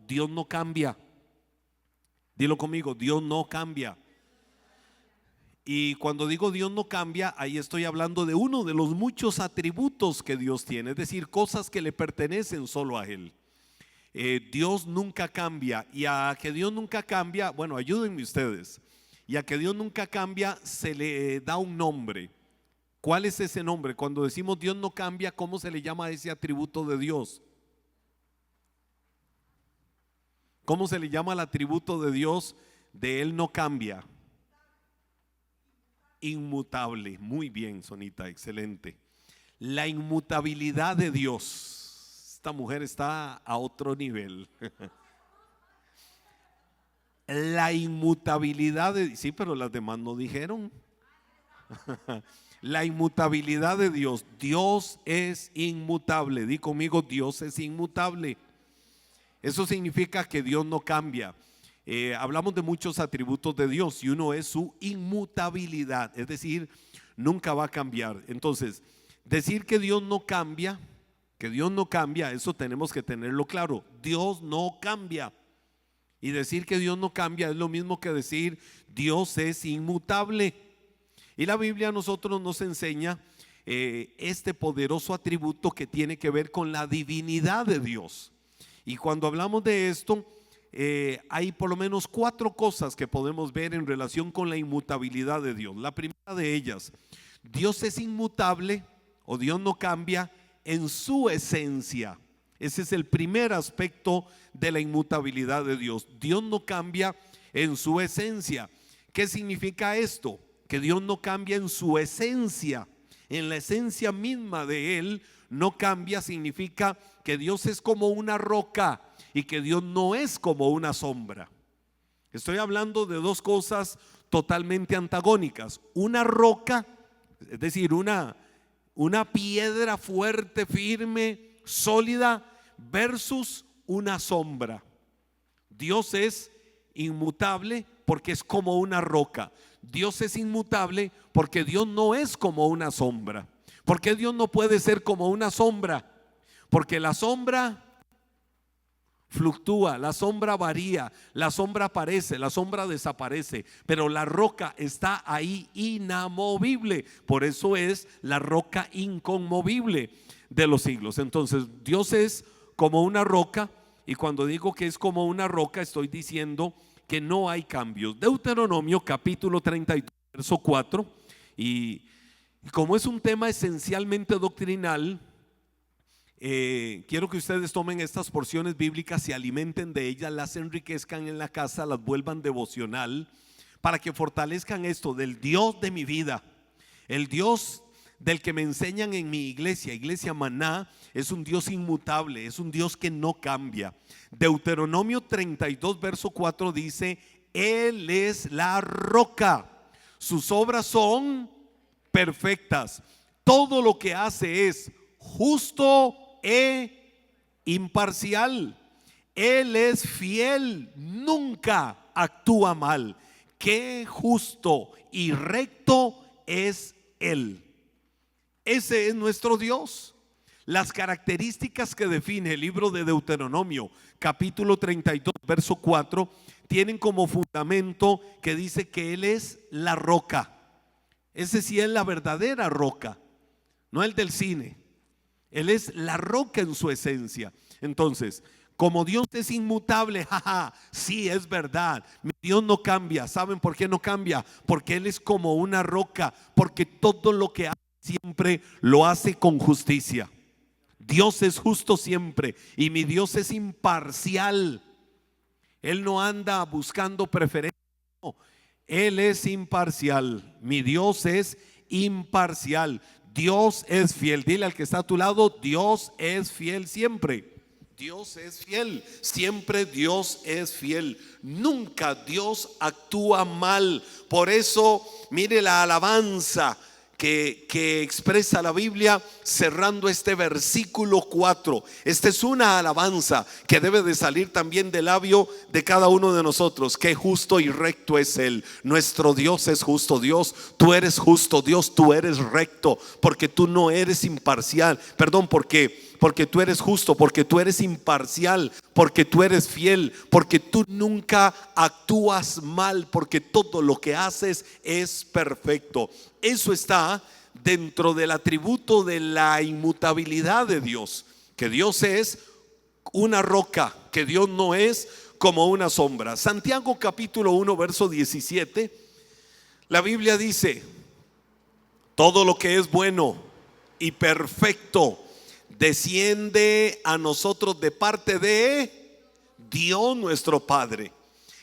Dios no cambia. Dilo conmigo, Dios no cambia. Y cuando digo Dios no cambia, ahí estoy hablando de uno de los muchos atributos que Dios tiene, es decir, cosas que le pertenecen solo a Él. Dios nunca cambia, y a que Dios nunca cambia, bueno, ayúdenme ustedes, y a que Dios nunca cambia se le da un nombre. ¿Cuál es ese nombre? Cuando decimos Dios no cambia, ¿cómo se le llama a ese atributo de Dios? ¿Cómo se le llama al atributo de Dios de Él no cambia? Inmutable. Muy bien, Sonita, excelente. La inmutabilidad de Dios. Esta mujer está a otro nivel. La inmutabilidad de, sí, pero las demás no dijeron. La inmutabilidad de Dios. Dios es inmutable. Di conmigo, Dios es inmutable. Eso significa que Dios no cambia. Hablamos de muchos atributos de Dios y uno es su inmutabilidad, es decir, nunca va a cambiar. Entonces, decir que Dios no cambia, eso tenemos que tenerlo claro. Dios no cambia. Y decir que Dios no cambia es lo mismo que decir Dios es inmutable. Y la Biblia a nosotros nos enseña este poderoso atributo que tiene que ver con la divinidad de Dios. Y cuando hablamos de esto, hay por lo menos 4 cosas que podemos ver en relación con la inmutabilidad de Dios. La primera de ellas, Dios es inmutable o Dios no cambia en su esencia. Ese es el primer aspecto de la inmutabilidad de Dios. Dios no cambia en su esencia. ¿Qué significa esto? Que Dios no cambia en su esencia. En la esencia misma de Él no cambia, significa que Dios es como una roca y que Dios no es como una sombra. Estoy hablando de 2 cosas totalmente antagónicas. Una roca, es decir, una piedra fuerte, firme, sólida, versus una sombra. Dios es inmutable porque es como una roca. Dios es inmutable porque Dios no es como una sombra. ¿Por qué Dios no puede ser como una sombra? Porque la sombra fluctúa, la sombra varía, la sombra aparece, la sombra desaparece, pero la roca está ahí inamovible. Por eso es la roca inconmovible de los siglos. Entonces Dios es como una roca, y cuando digo que es como una roca estoy diciendo que no hay cambios. Deuteronomio capítulo 32 verso 4, y como es un tema esencialmente doctrinal, quiero que ustedes tomen estas porciones bíblicas, se alimenten de ellas, las enriquezcan en la casa, las vuelvan devocional, para que fortalezcan esto del Dios de mi vida. El Dios del que me enseñan en mi iglesia Maná, es un Dios inmutable, es un Dios que no cambia. Deuteronomio 32 verso 4 dice: Él es la roca, sus obras son perfectas, todo lo que hace es justo e imparcial. Él es fiel, nunca actúa mal. Qué justo y recto es Él. Ese es nuestro Dios. Las características que define el libro de Deuteronomio capítulo 32 verso 4 tienen como fundamento que dice que Él es la roca. Ese sí es la verdadera roca, no el del cine. Él es la roca en su esencia. Entonces, como Dios es inmutable, sí, es verdad, mi Dios no cambia. ¿Saben por qué no cambia? Porque Él es como una roca, porque todo lo que hace siempre lo hace con justicia. Dios es justo siempre y mi Dios es imparcial. Él no anda buscando preferencia, no. Él es imparcial. Mi Dios es imparcial. Dios es fiel. Dile al que está a tu lado: Dios es fiel siempre. Dios es fiel, siempre Dios es fiel. Nunca Dios actúa mal. Por eso, mire la alabanza que expresa la Biblia cerrando este versículo 4. Esta es una alabanza que debe de salir también del labio de cada uno de nosotros. Qué justo y recto es Él. Nuestro Dios es justo. Dios, tú eres justo. Dios, tú eres recto, porque tú no eres imparcial. Perdón, porque porque tú eres justo, porque tú eres imparcial, porque tú eres fiel, porque tú nunca actúas mal, porque todo lo que haces es perfecto. Eso está dentro del atributo de la inmutabilidad de Dios, que Dios es una roca, que Dios no es como una sombra. Santiago capítulo 1 verso 17, la Biblia dice: todo lo que es bueno y perfecto desciende a nosotros de parte de Dios nuestro Padre.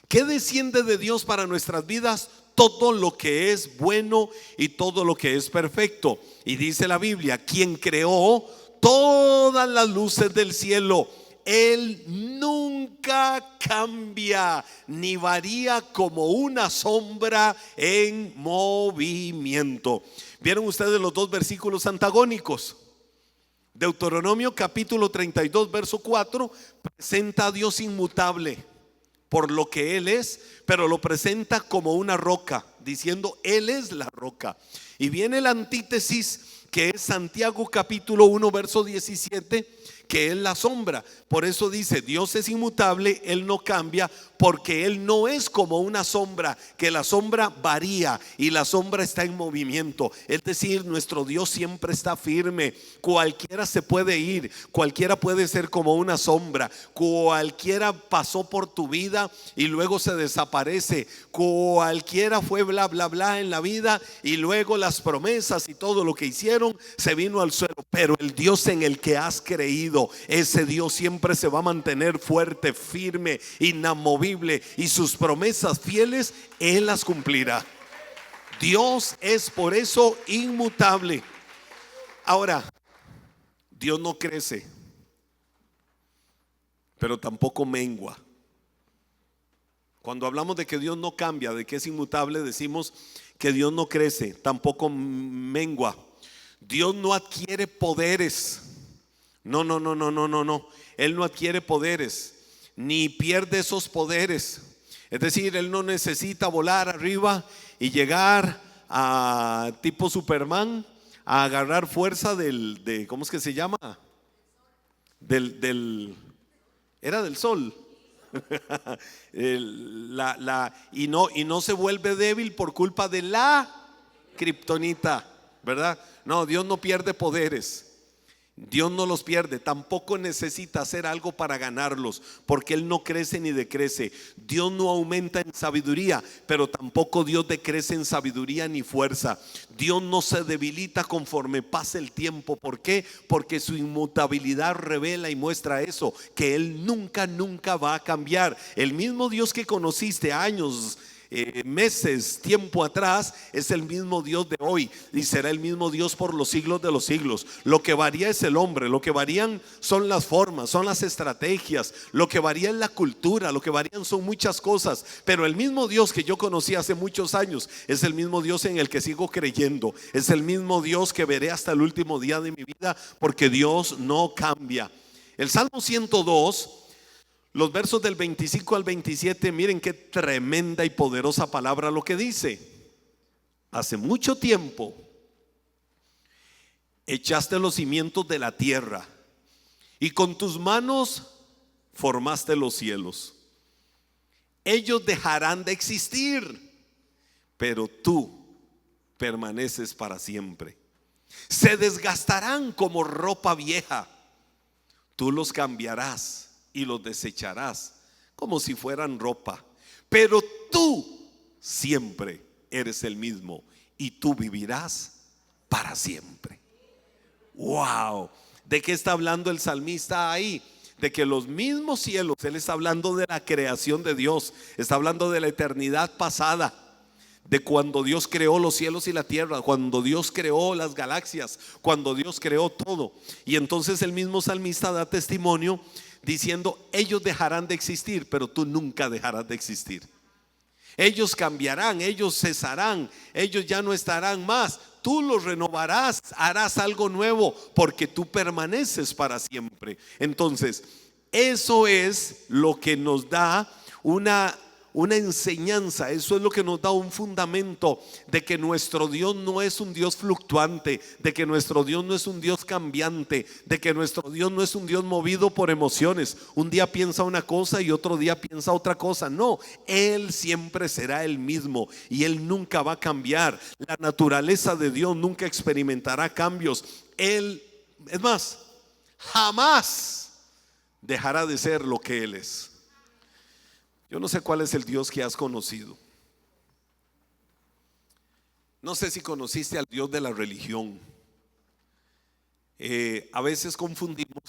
¿Qué desciende de Dios para nuestras vidas? Todo lo que es bueno y todo lo que es perfecto. Y dice la Biblia: quien creó todas las luces del cielo. Él nunca cambia ni varía como una sombra en movimiento. ¿Vieron ustedes los dos versículos antagónicos? Deuteronomio capítulo 32 verso 4 presenta a Dios inmutable por lo que Él es, pero lo presenta como una roca, diciendo Él es la roca. Y viene la antítesis, que es Santiago capítulo 1 verso 17, que es la sombra. Por eso dice: Dios es inmutable, Él no cambia, porque Él no es como una sombra, que la sombra varía y la sombra está en movimiento. Es decir, nuestro Dios siempre está firme. Cualquiera se puede ir, cualquiera puede ser como una sombra, cualquiera pasó por tu vida y luego se desaparece, cualquiera fue bla bla bla en la vida y luego las promesas y todo lo que hicieron se vino al suelo. Pero el Dios en el que has creído, ese Dios siempre se va a mantener fuerte, firme, inamovible, y sus promesas fieles Él las cumplirá. Dios es por eso inmutable. Ahora, Dios no crece, pero tampoco mengua. Cuando hablamos de que Dios no cambia, de que es inmutable, decimos que Dios no crece, tampoco mengua. Dios no adquiere poderes. No. Él no adquiere poderes, ni pierde esos poderes. Es decir, Él no necesita volar arriba y llegar a tipo Superman a agarrar fuerza de ¿cómo es que se llama? Era del sol. Y no se vuelve débil por culpa de la kriptonita, ¿verdad? No, Dios no pierde poderes. Dios no los pierde, tampoco necesita hacer algo para ganarlos, porque Él no crece ni decrece. Dios no aumenta en sabiduría, pero tampoco Dios decrece en sabiduría ni fuerza. Dios no se debilita conforme pasa el tiempo. ¿Por qué? Porque su inmutabilidad revela y muestra eso, que Él nunca va a cambiar. El mismo Dios que conociste años, meses, tiempo atrás, es el mismo Dios de hoy y será el mismo Dios por los siglos de los siglos. Lo que varía es el hombre, lo que varían son las formas, son las estrategias, lo que varía es la cultura, lo que varían son muchas cosas, pero el mismo Dios que yo conocí hace muchos años es el mismo Dios en el que sigo creyendo, es el mismo Dios que veré hasta el último día de mi vida, porque Dios no cambia. El Salmo 102, los versos del 25 al 27, miren qué tremenda y poderosa palabra lo que dice. Hace mucho tiempo echaste los cimientos de la tierra y con tus manos formaste los cielos. Ellos dejarán de existir, pero tú permaneces para siempre. Se desgastarán como ropa vieja, tú los cambiarás y los desecharás como si fueran ropa, pero tú siempre eres el mismo y tú vivirás para siempre. Wow, ¿de qué está hablando el salmista ahí? De que los mismos cielos, él está hablando de la creación de Dios, está hablando de la eternidad pasada, de cuando Dios creó los cielos y la tierra, cuando Dios creó las galaxias, cuando Dios creó todo. Y entonces el mismo salmista da testimonio diciendo: ellos dejarán de existir, pero tú nunca dejarás de existir. Ellos cambiarán, ellos cesarán, ellos ya no estarán más. Tú los renovarás, harás algo nuevo, porque tú permaneces para siempre. Entonces, eso es lo que nos da una enseñanza. Eso es lo que nos da un fundamento de que nuestro Dios no es un Dios fluctuante, de que nuestro Dios no es un Dios cambiante, de que nuestro Dios no es un Dios movido por emociones. Un día piensa una cosa y otro día piensa otra cosa. No, Él siempre será el mismo y Él nunca va a cambiar. La naturaleza de Dios nunca experimentará cambios. Él, es más, jamás dejará de ser lo que Él es. Yo no sé cuál es el Dios que has conocido. No sé si conociste al Dios de la religión. A veces confundimos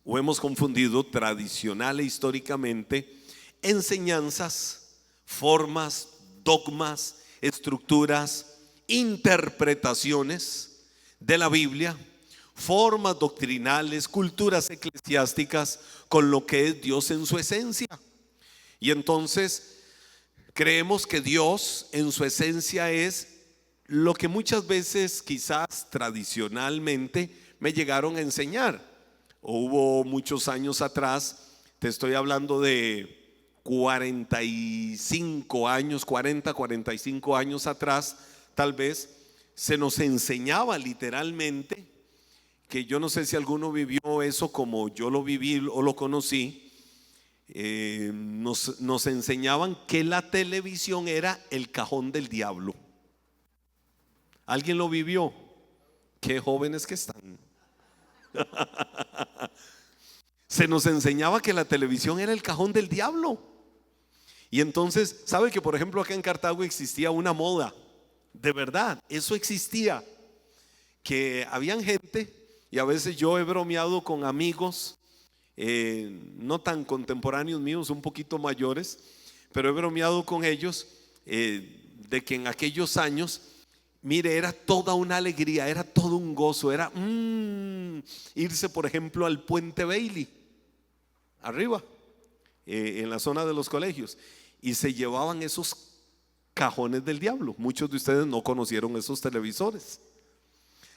o hemos confundido tradicional e históricamente enseñanzas, formas, dogmas, estructuras, interpretaciones de la Biblia, formas doctrinales, culturas eclesiásticas con lo que es Dios en su esencia. Y entonces creemos que Dios en su esencia es lo que muchas veces quizás tradicionalmente me llegaron a enseñar. Hubo muchos años atrás, te estoy hablando de 45 años, 45 años atrás, tal vez se nos enseñaba literalmente, que yo no sé si alguno vivió eso como yo lo viví o lo conocí. Nos enseñaban que la televisión era el cajón del diablo. ¿Alguien lo vivió? Qué jóvenes que están. Se nos enseñaba que la televisión era el cajón del diablo. Y entonces, ¿sabe que por ejemplo acá en Cartago existía una moda? De verdad, eso existía. Que habían gente, y a veces yo he bromeado con amigos no tan contemporáneos míos, un poquito mayores, pero he bromeado con ellos de que en aquellos años, mire, era toda una alegría, era todo un gozo, era irse por ejemplo al puente Bailey, arriba, en la zona de los colegios, y se llevaban esos cajones del diablo. Muchos de ustedes no conocieron esos televisores,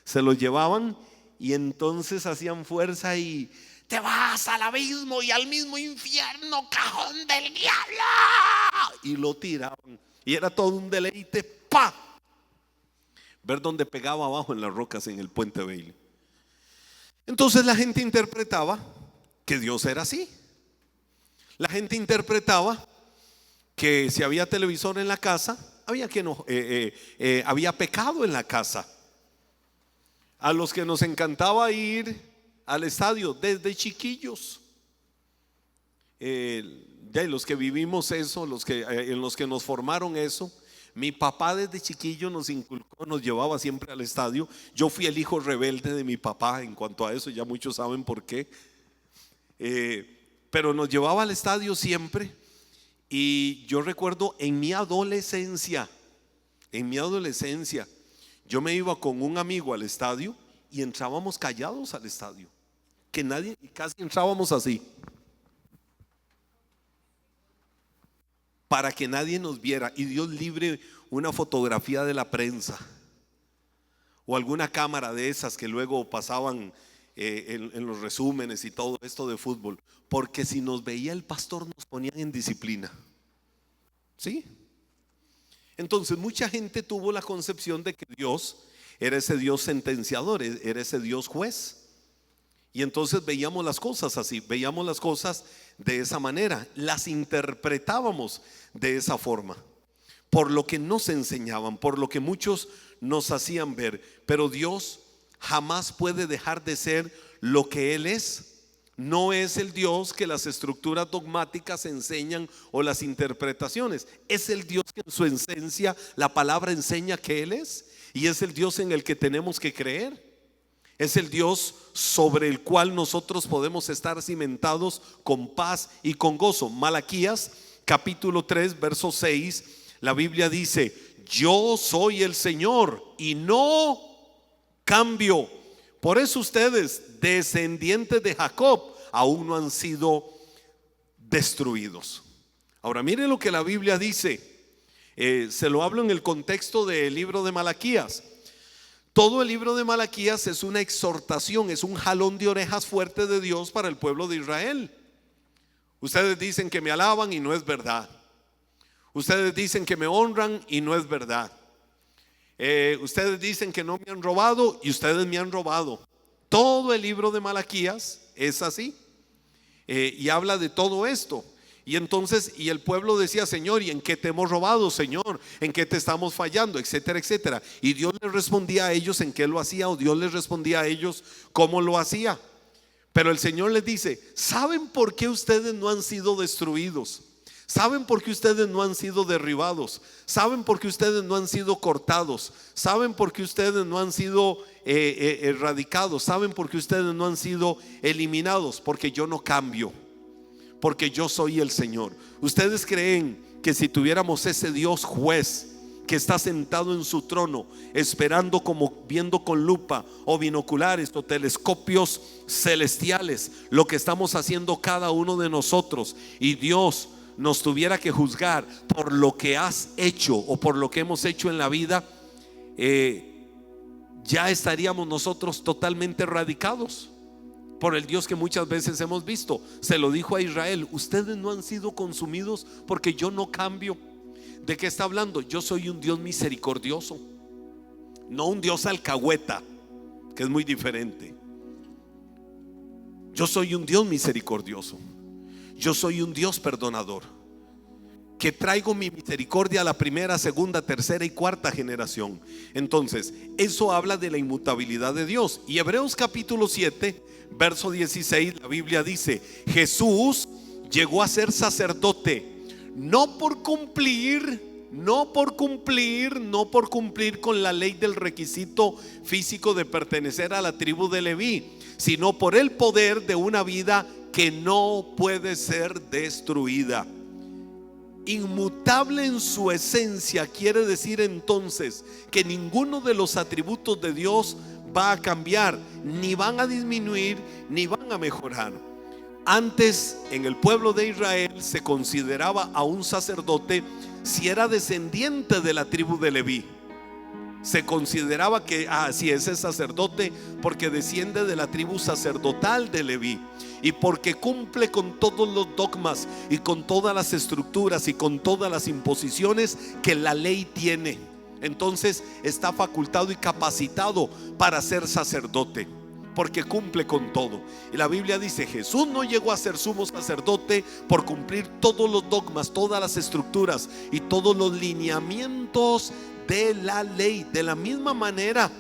se los llevaban y entonces hacían fuerza y te vas al abismo y al mismo infierno, cajón del diablo, y lo tiraban y era todo un deleite, ¡pa!, ver dónde pegaba abajo en las rocas en el puente Bailey. Entonces la gente interpretaba que Dios era así. La gente interpretaba que si había televisor en la casa, había pecado en la casa. A los que nos encantaba ir al estadio desde chiquillos, ya los que vivimos eso, en los que nos formaron eso. Mi papá desde chiquillo nos inculcó, nos llevaba siempre al estadio. Yo fui el hijo rebelde de mi papá en cuanto a eso, ya muchos saben por qué. Pero nos llevaba al estadio siempre. Y yo recuerdo en mi adolescencia, yo me iba con un amigo al estadio y entrábamos callados al estadio, que nadie, y casi entrábamos así, para que nadie nos viera. Y Dios libre, una fotografía de la prensa o alguna cámara de esas que luego pasaban en los resúmenes y todo esto de fútbol, porque si nos veía el pastor nos ponían en disciplina. ¿Sí? Entonces mucha gente tuvo la concepción de que Dios era ese Dios sentenciador, era ese Dios juez. Y entonces veíamos las cosas así, veíamos las cosas de esa manera, las interpretábamos de esa forma, por lo que nos enseñaban, por lo que muchos nos hacían ver. Pero Dios jamás puede dejar de ser lo que Él es. No es el Dios que las estructuras dogmáticas enseñan o las interpretaciones. Es el Dios que en su esencia la palabra enseña que Él es, y es el Dios en el que tenemos que creer. Es el Dios sobre el cual nosotros podemos estar cimentados con paz y con gozo. Malaquías capítulo 3 verso 6, la Biblia dice: yo soy el Señor y no cambio. Por eso ustedes, descendientes de Jacob, aún no han sido destruidos. Ahora miren lo que la Biblia dice. Se lo hablo en el contexto del libro de Malaquías. Todo el libro de Malaquías es una exhortación, es un jalón de orejas fuerte de Dios para el pueblo de Israel. Ustedes dicen que me alaban y no es verdad. Ustedes dicen que me honran y no es verdad. Ustedes dicen que no me han robado y ustedes me han robado. Todo el libro de Malaquías es así, y habla de todo esto. Y entonces, y el pueblo decía: Señor, ¿y en qué te hemos robado, Señor? ¿En qué te estamos fallando? Etcétera, etcétera. Y Dios les respondía a ellos en qué lo hacía, o Dios les respondía a ellos cómo lo hacía. Pero el Señor les dice: ¿saben por qué ustedes no han sido destruidos? ¿Saben por qué ustedes no han sido derribados? ¿Saben por qué ustedes no han sido cortados? ¿Saben por qué ustedes no han sido erradicados? ¿Saben por qué ustedes no han sido eliminados? Porque yo no cambio, porque yo soy el Señor. ¿Ustedes creen que si tuviéramos ese Dios juez que está sentado en su trono, esperando, como viendo con lupa o binoculares o telescopios celestiales, lo que estamos haciendo cada uno de nosotros, y Dios nos tuviera que juzgar por lo que has hecho o por lo que hemos hecho en la vida, ya estaríamos nosotros totalmente erradicados por el Dios que muchas veces hemos visto? Se lo dijo a Israel: ustedes no han sido consumidos porque yo no cambio. ¿De qué está hablando? Yo soy un Dios misericordioso, no un Dios alcahueta, que es muy diferente. Yo soy un Dios misericordioso. Yo soy un Dios perdonador, que traigo mi misericordia a la primera, segunda, tercera y cuarta generación. Entonces, eso habla de la inmutabilidad de Dios. Y Hebreos capítulo 7, verso 16, la Biblia dice: Jesús llegó a ser sacerdote no por cumplir con la ley del requisito físico de pertenecer a la tribu de Leví, sino por el poder de una vida que no puede ser destruida. Inmutable en su esencia quiere decir entonces que ninguno de los atributos de Dios va a cambiar, ni van a disminuir, ni van a mejorar. Antes, en el pueblo de Israel se consideraba a un sacerdote si era descendiente de la tribu de Leví. Se consideraba que si ese sacerdote porque desciende de la tribu sacerdotal de Leví, y porque cumple con todos los dogmas y con todas las estructuras y con todas las imposiciones que la ley tiene, entonces está facultado y capacitado para ser sacerdote, porque cumple con todo. Y la Biblia dice: Jesús no llegó a ser sumo sacerdote por cumplir todos los dogmas, todas las estructuras y todos los lineamientos de la ley. De la misma manera,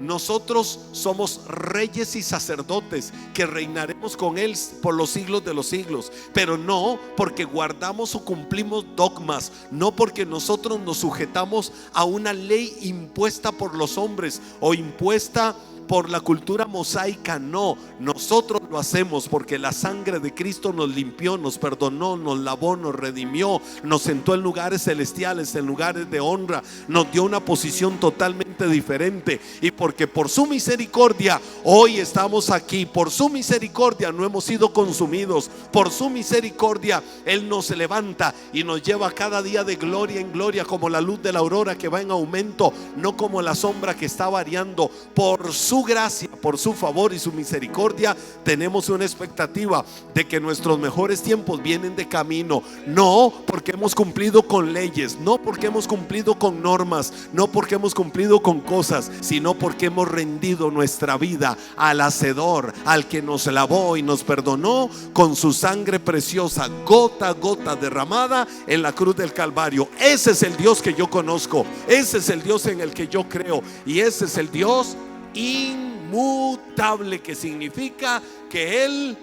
nosotros somos reyes y sacerdotes que reinaremos con Él por los siglos de los siglos, pero no porque guardamos o cumplimos dogmas, no porque nosotros nos sujetamos a una ley impuesta por los hombres o impuesta por la cultura mosaica. No, nosotros lo hacemos porque la sangre de Cristo nos limpió, nos perdonó, nos lavó, nos redimió, nos sentó en lugares celestiales, en lugares de honra, nos dio una posición totalmente diferente. Y porque por su misericordia hoy estamos aquí, por su misericordia no hemos sido consumidos, por su misericordia Él nos levanta y nos lleva cada día de gloria en gloria, como la luz de la aurora que va en aumento, no como la sombra que está variando. Por su gracia, por su favor y su misericordia, tenemos una expectativa de que nuestros mejores tiempos vienen de camino. No porque hemos cumplido con leyes, no porque hemos cumplido con normas, no porque hemos cumplido con cosas, sino porque hemos rendido nuestra vida al Hacedor, al que nos lavó y nos perdonó con su sangre preciosa, gota a gota derramada en la cruz del Calvario. Ese es el Dios que yo conozco, ese es el Dios en el que yo creo, y ese es el Dios inmutable, que significa que Él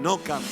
no cambia.